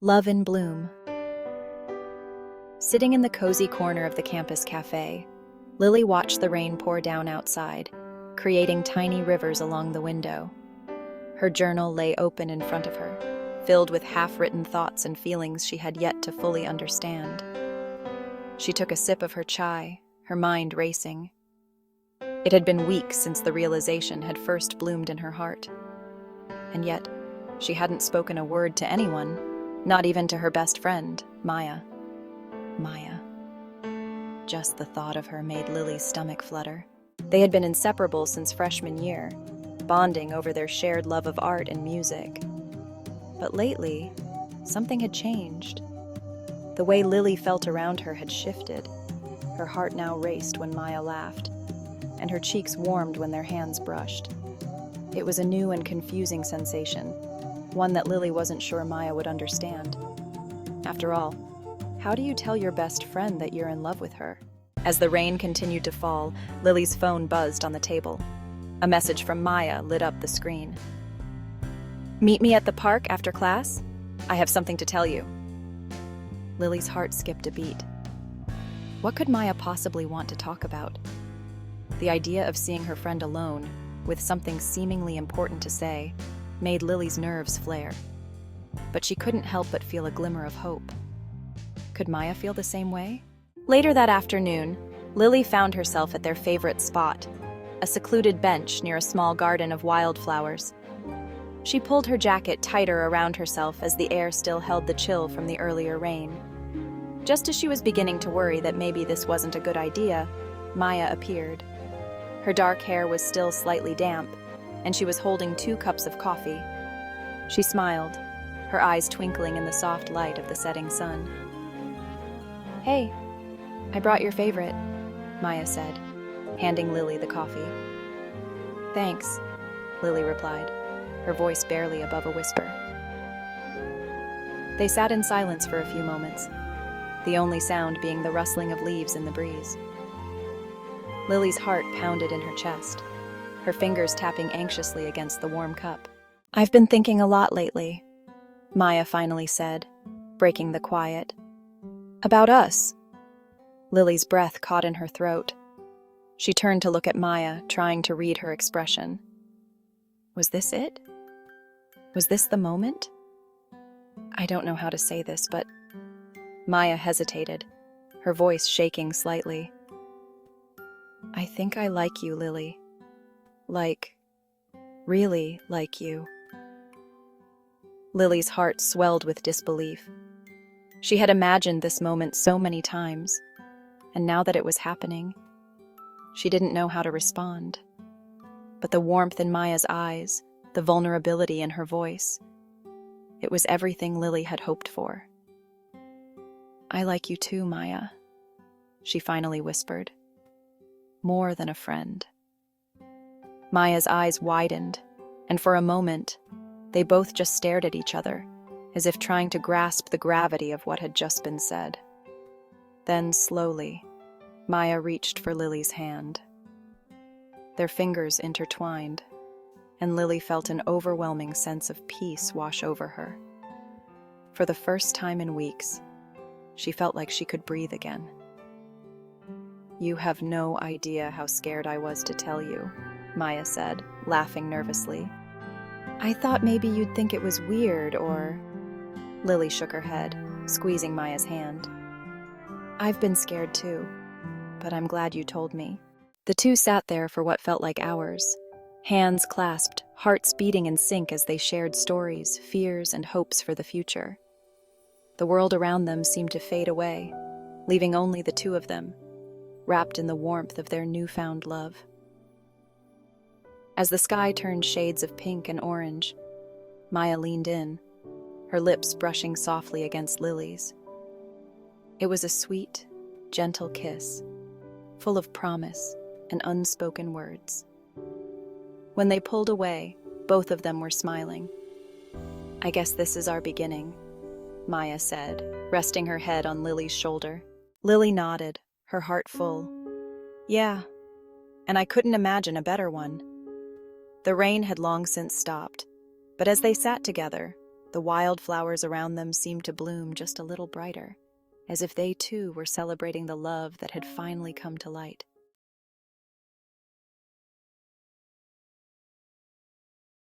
Love in Bloom. Sitting in the cozy corner of the campus cafe, Lily watched the rain pour down outside, creating tiny rivers along the window. Her journal lay open in front of her, filled with half-written thoughts and feelings she had yet to fully understand. She took a sip of her chai, her mind racing. It had been weeks since the realization had first bloomed in her heart. And yet, she hadn't spoken a word to anyone, not even to her best friend, Maya. Maya. Just the thought of her made Lily's stomach flutter. They had been inseparable since freshman year, bonding over their shared love of art and music. But lately, something had changed. The way Lily felt around her had shifted. Her heart now raced when Maya laughed, and her cheeks warmed when their hands brushed. It was a new and confusing sensation, one that Lily wasn't sure Maya would understand. After all, how do you tell your best friend that you're in love with her? As the rain continued to fall, Lily's phone buzzed on the table. A message from Maya lit up the screen. "Meet me at the park after class? I have something to tell you." Lily's heart skipped a beat. What could Maya possibly want to talk about? The idea of seeing her friend alone, with something seemingly important to say, made Lily's nerves flare. But she couldn't help but feel a glimmer of hope. Could Maya feel the same way? Later that afternoon, Lily found herself at their favorite spot, a secluded bench near a small garden of wildflowers. She pulled her jacket tighter around herself as the air still held the chill from the earlier rain. Just as she was beginning to worry that maybe this wasn't a good idea, Maya appeared. Her dark hair was still slightly damp, and she was holding 2 cups of coffee. She smiled, her eyes twinkling in the soft light of the setting sun. "Hey, I brought your favorite," Maya said, handing Lily the coffee. "Thanks," Lily replied, her voice barely above a whisper. They sat in silence for a few moments, the only sound being the rustling of leaves in the breeze. Lily's heart pounded in her chest, her fingers tapping anxiously against the warm cup. "I've been thinking a lot lately," Maya finally said, breaking the quiet. "About us." Lily's breath caught in her throat. She turned to look at Maya, trying to read her expression. Was this it? Was this the moment? I don't know how to say this, but... Maya hesitated, her voice shaking slightly. "I think I like you, Lily. Really like you." Lily's heart swelled with disbelief. She had imagined this moment so many times, and now that it was happening, she didn't know how to respond. But the warmth in Maya's eyes, the vulnerability in her voice, it was everything Lily had hoped for. "I like you too, Maya," she finally whispered. "More than a friend." Maya's eyes widened, and for a moment, they both just stared at each other, as if trying to grasp the gravity of what had just been said. Then, slowly, Maya reached for Lily's hand. Their fingers intertwined, and Lily felt an overwhelming sense of peace wash over her. For the first time in weeks, she felt like she could breathe again. "You have no idea how scared I was to tell you," Maya said, laughing nervously. "I thought maybe you'd think it was weird or..." Lily shook her head, squeezing Maya's hand. "I've been scared too, but I'm glad you told me." The two sat there for what felt like hours, hands clasped, hearts beating in sync as they shared stories, fears, and hopes for the future. The world around them seemed to fade away, leaving only the two of them, wrapped in the warmth of their newfound love. As the sky turned shades of pink and orange, Maya leaned in, her lips brushing softly against Lily's. It was a sweet, gentle kiss, full of promise and unspoken words. When they pulled away, both of them were smiling. "I guess this is our beginning," Maya said, resting her head on Lily's shoulder. Lily nodded, her heart full. "Yeah, and I couldn't imagine a better one." The rain had long since stopped, but as they sat together, The wildflowers around them seemed to bloom just a little brighter, as if they too were celebrating the love that had finally come to light.